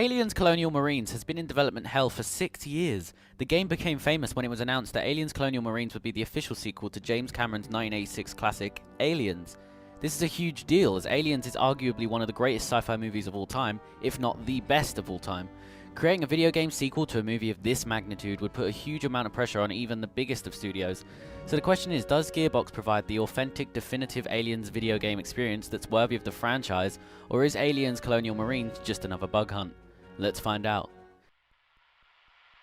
Aliens Colonial Marines has been in development hell for 6 years. The game became famous when it was announced that Aliens Colonial Marines would be the official sequel to James Cameron's 1986 classic, Aliens. This is a huge deal, as Aliens is arguably one of the greatest sci-fi movies of all time, if not the best of all time. Creating a video game sequel to a movie of this magnitude would put a huge amount of pressure on even the biggest of studios. So the question is, does Gearbox provide the authentic, definitive Aliens video game experience that's worthy of the franchise, or is Aliens Colonial Marines just another bug hunt? Let's find out.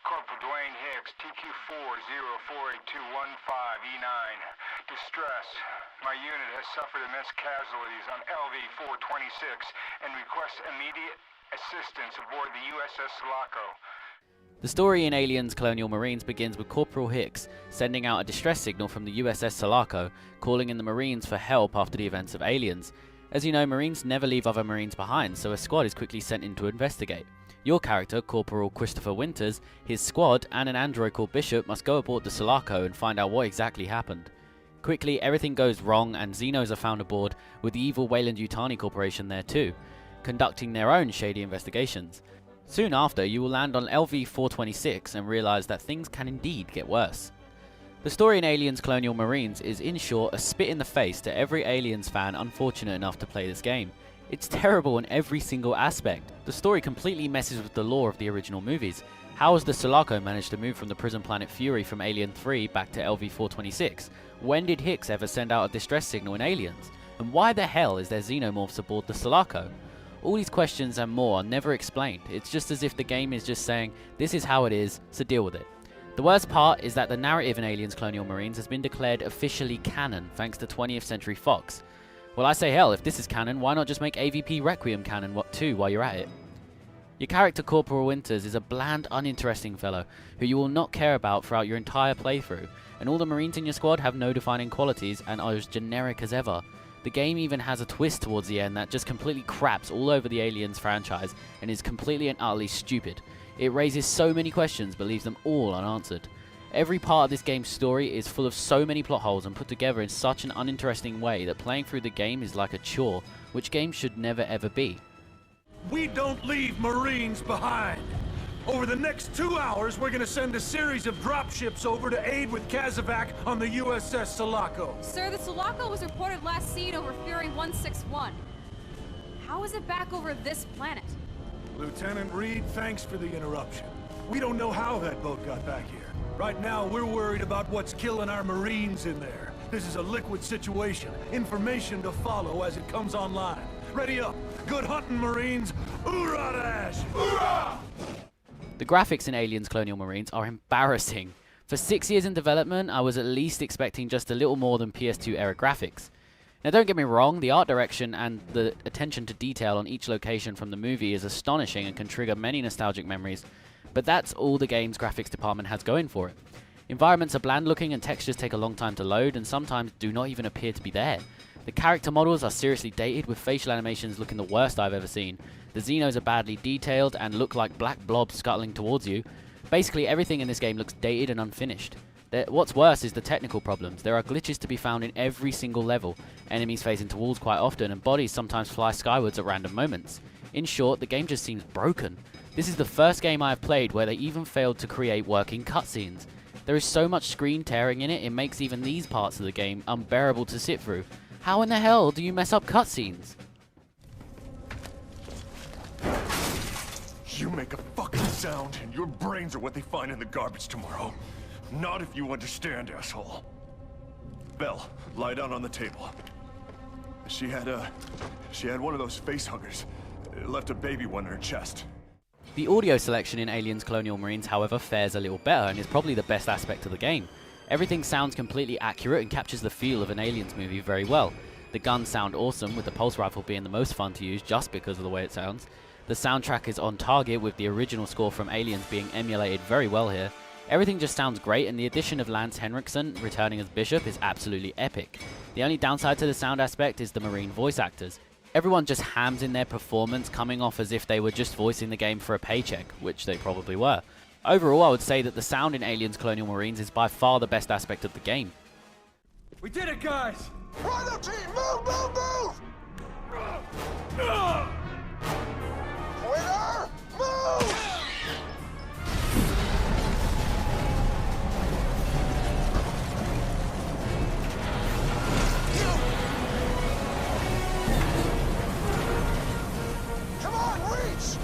Corporal Dwayne Hicks, TQ404821-5E9. Distress. My unit has suffered immense casualties on LV-426 and requests immediate assistance aboard the USS Sulaco. The story in Aliens Colonial Marines begins with Corporal Hicks sending out a distress signal from the USS Sulaco, calling in the Marines for help after the events of Aliens. As you know, Marines never leave other Marines behind, so a squad is quickly sent in to investigate. Your character, Corporal Christopher Winters, his squad, and an android called Bishop must go aboard the Sulaco and find out what exactly happened. Quickly, everything goes wrong and Xenos are found aboard, with the evil Weyland-Yutani Corporation there too, conducting their own shady investigations. Soon after, you will land on LV-426 and realise that things can indeed get worse. The story in Aliens Colonial Marines is, in short, a spit in the face to every Aliens fan unfortunate enough to play this game. It's terrible in every single aspect. The story completely messes with the lore of the original movies. How has the Sulaco managed to move from the prison planet Fury from Alien 3 back to LV-426? When did Hicks ever send out a distress signal in Aliens? And why the hell is there xenomorphs aboard the Sulaco? All these questions and more are never explained. It's just as if the game is just saying, this is how it is, so deal with it. The worst part is that the narrative in Aliens Colonial Marines has been declared officially canon thanks to 20th Century Fox. Well, I say hell, if this is canon, why not just make AVP Requiem canon too while you're at it? Your character Corporal Winters is a bland, uninteresting fellow who you will not care about throughout your entire playthrough, and all the Marines in your squad have no defining qualities and are as generic as ever. The game even has a twist towards the end that just completely craps all over the Aliens franchise and is completely and utterly stupid. It raises so many questions but leaves them all unanswered. Every part of this game's story is full of so many plot holes and put together in such an uninteresting way that playing through the game is like a chore, which games should never ever be. We don't leave Marines behind. Over the next 2 hours, we're gonna send a series of dropships over to aid with Kazovac on the USS Sulaco. Sir, the Sulaco was reported last seen over Fury 161. How is it back over this planet? Lieutenant Reed, thanks for the interruption. We don't know how that boat got back here. Right now, we're worried about what's killing our Marines in there. This is a liquid situation. Information to follow as it comes online. Ready up. Good hunting, Marines. Hoorah, Dash! Hoorah! The graphics in Aliens Colonial Marines are embarrassing. For 6 years in development, I was at least expecting just a little more than PS2 era graphics. Now don't get me wrong, the art direction and the attention to detail on each location from the movie is astonishing and can trigger many nostalgic memories, but that's all the game's graphics department has going for it. Environments are bland looking and textures take a long time to load and sometimes do not even appear to be there. The character models are seriously dated, with facial animations looking the worst I've ever seen. The Xenos are badly detailed and look like black blobs scuttling towards you. Basically everything in this game looks dated and unfinished. What's worse is the technical problems. There are glitches to be found in every single level. Enemies phase into walls quite often and bodies sometimes fly skywards at random moments. In short, the game just seems broken. This is the first game I have played where they even failed to create working cutscenes. There is so much screen tearing in it, it makes even these parts of the game unbearable to sit through. How in the hell do you mess up cutscenes? You make a fucking sound, and your brains are what they find in the garbage tomorrow. Not if you understand, asshole. Belle, lie down on the table. She had one of those face huggers. Left a baby one in her chest. The audio selection in Aliens Colonial Marines, however, fares a little better and is probably the best aspect of the game. Everything sounds completely accurate and captures the feel of an Aliens movie very well. The guns sound awesome, with the pulse rifle being the most fun to use just because of the way it sounds. The soundtrack is on target, with the original score from Aliens being emulated very well here. Everything just sounds great, and the addition of Lance Henriksen returning as Bishop is absolutely epic. The only downside to the sound aspect is the Marine voice actors. Everyone just hams in their performance, coming off as if they were just voicing the game for a paycheck, which they probably were. Overall, I would say that the sound in Aliens Colonial Marines is by far the best aspect of the game. We did it, guys! Rhino team, move, move, move! Winner, Come on, reach!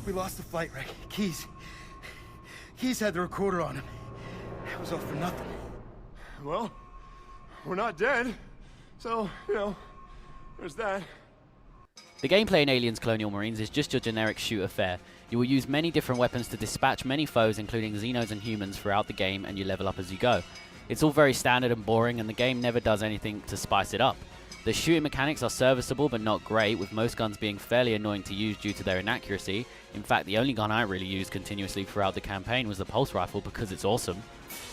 We lost the flight wreck. Keys had the recorder on him. It was all for nothing. Well, we're not dead. So, you know, there's that. The gameplay in Aliens Colonial Marines is just your generic shooter fare. You will use many different weapons to dispatch many foes, including Xenos and humans, throughout the game, and you level up as you go. It's all very standard and boring, and the game never does anything to spice it up. The shooting mechanics are serviceable but not great, with most guns being fairly annoying to use due to their inaccuracy. In fact, the only gun I really used continuously throughout the campaign was the pulse rifle because it's awesome.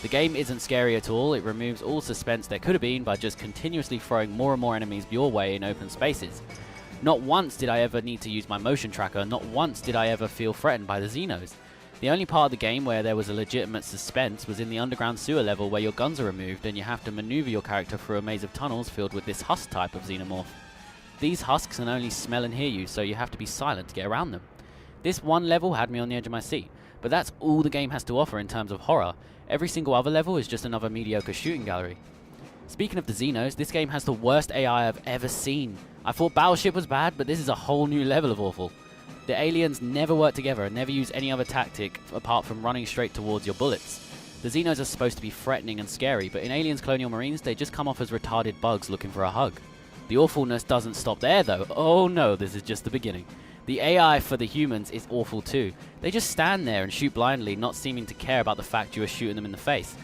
The game isn't scary at all. It removes all suspense there could have been by just continuously throwing more and more enemies your way in open spaces. Not once did I ever need to use my motion tracker, not once did I ever feel threatened by the Xenos. The only part of the game where there was a legitimate suspense was in the underground sewer level where your guns are removed and you have to maneuver your character through a maze of tunnels filled with this husk type of xenomorph. These husks can only smell and hear you, so you have to be silent to get around them. This one level had me on the edge of my seat, but that's all the game has to offer in terms of horror. Every single other level is just another mediocre shooting gallery. Speaking of the Xenos, this game has the worst AI I've ever seen. I thought Battleship was bad, but this is a whole new level of awful. The aliens never work together and never use any other tactic apart from running straight towards your bullets. The Xenos are supposed to be threatening and scary, but in Aliens Colonial Marines they just come off as retarded bugs looking for a hug. The awfulness doesn't stop there though. Oh no, this is just the beginning. The AI for the humans is awful too. They just stand there and shoot blindly, not seeming to care about the fact you are shooting them in the face.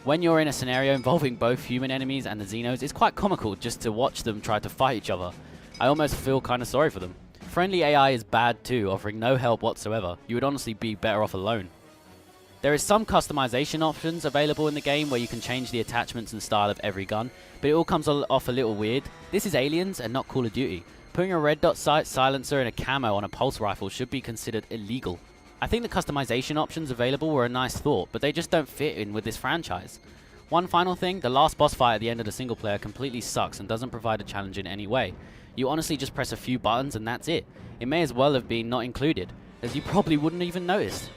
When you're in a scenario involving both human enemies and the Xenos, it's quite comical just to watch them try to fight each other. I almost feel kind of sorry for them. Friendly AI is bad too, offering no help whatsoever. You would honestly be better off alone. There is some customization options available in the game where you can change the attachments and style of every gun, but it all comes off a little weird. This is Aliens and not Call of Duty. Putting a red dot sight, silencer and a camo on a pulse rifle should be considered illegal. I think the customization options available were a nice thought, but they just don't fit in with this franchise. One final thing, the last boss fight at the end of the single player completely sucks and doesn't provide a challenge in any way. You honestly just press a few buttons and that's it. It may as well have been not included, as you probably wouldn't even notice.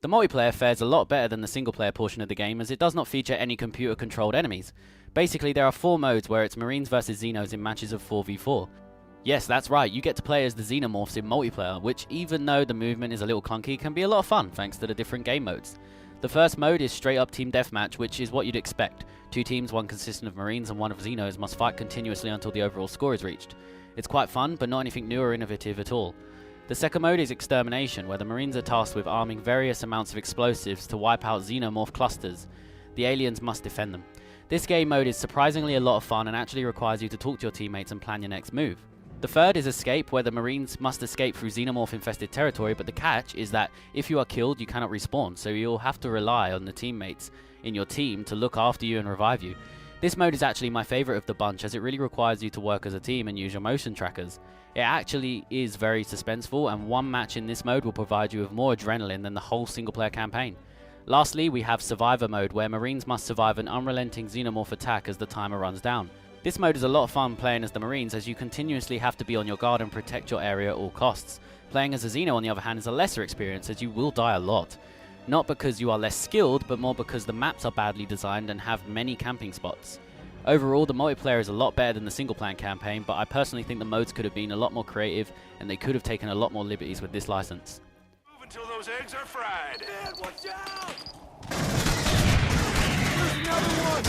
The multiplayer fares a lot better than the single player portion of the game, as it does not feature any computer controlled enemies. Basically there are 4 modes where it's Marines versus Xenos in matches of 4v4. Yes, that's right, you get to play as the Xenomorphs in multiplayer, which even though the movement is a little clunky can be a lot of fun thanks to the different game modes. The first mode is straight up team deathmatch, which is what you'd expect. 2 teams, one consisting of Marines and one of Xenos, must fight continuously until the overall score is reached. It's quite fun, but not anything new or innovative at all. The second mode is extermination, where the Marines are tasked with arming various amounts of explosives to wipe out xenomorph clusters. The aliens must defend them. This game mode is surprisingly a lot of fun and actually requires you to talk to your teammates and plan your next move. The third is escape, where the Marines must escape through xenomorph infested territory, but the catch is that if you are killed you cannot respawn, so you'll have to rely on the teammates in your team to look after you and revive you. This mode is actually my favourite of the bunch, as it really requires you to work as a team and use your motion trackers. It actually is very suspenseful, and one match in this mode will provide you with more adrenaline than the whole single player campaign. Lastly, we have Survivor mode, where Marines must survive an unrelenting xenomorph attack as the timer runs down. This mode is a lot of fun playing as the Marines, as you continuously have to be on your guard and protect your area at all costs. Playing as a Xeno on the other hand is a lesser experience, as you will die a lot. Not because you are less skilled, but more because the maps are badly designed and have many camping spots. Overall, the multiplayer is a lot better than the single player campaign, but I personally think the modes could have been a lot more creative and they could have taken a lot more liberties with this license. Move until those eggs are fried. Man, watch out! There's another one!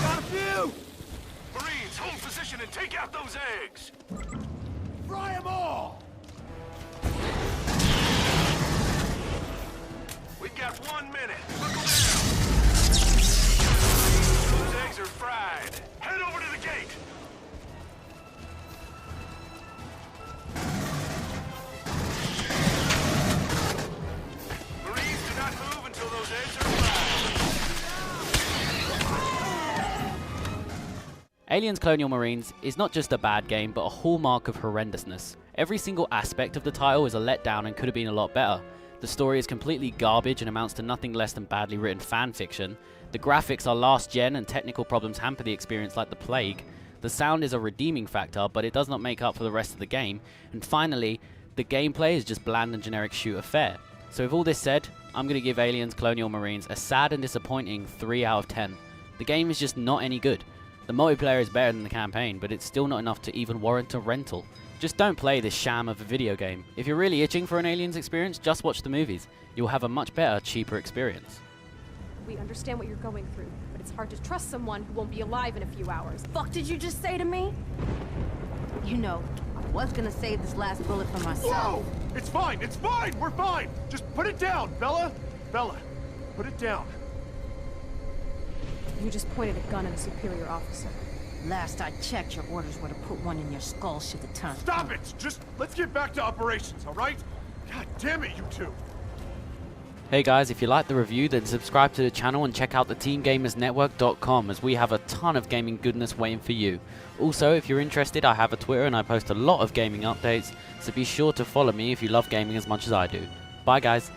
Got a few! Marines, hold position and take out those eggs. Fry them all! got 1 minute. Look around. Those eggs are fried. Head over to the gate. Marines, do not move until those eggs are fried. Aliens Colonial Marines is not just a bad game, but a hallmark of horrendousness. Every single aspect of the title is a letdown and could have been a lot better. The story is completely garbage and amounts to nothing less than badly written fan fiction. The graphics are last gen and technical problems hamper the experience like the plague. The sound is a redeeming factor, but it does not make up for the rest of the game. And finally, the gameplay is just bland and generic shooter fare. So with all this said, I'm going to give Aliens Colonial Marines a sad and disappointing 3 out of 10. The game is just not any good. The multiplayer is better than the campaign, but it's still not enough to even warrant a rental. Just don't play this sham of a video game. If you're really itching for an Aliens experience, just watch the movies. You'll have a much better, cheaper experience. We understand what you're going through, but it's hard to trust someone who won't be alive in a few hours. Fuck did you just say to me? You know, I was gonna save this last bullet for myself. Whoa! It's fine, we're fine! Just put it down, Bella! Bella, put it down. You just pointed a gun at a superior officer. Last I checked, your orders were to put one in your skull should the turn. Stop it! Just, let's get back to operations, alright? God damn it, you two! Hey guys, if you liked the review, then subscribe to the channel and check out the TeamGamersNetwork.com, as we have a ton of gaming goodness waiting for you. Also, if you're interested, I have a Twitter and I post a lot of gaming updates, so be sure to follow me if you love gaming as much as I do. Bye guys!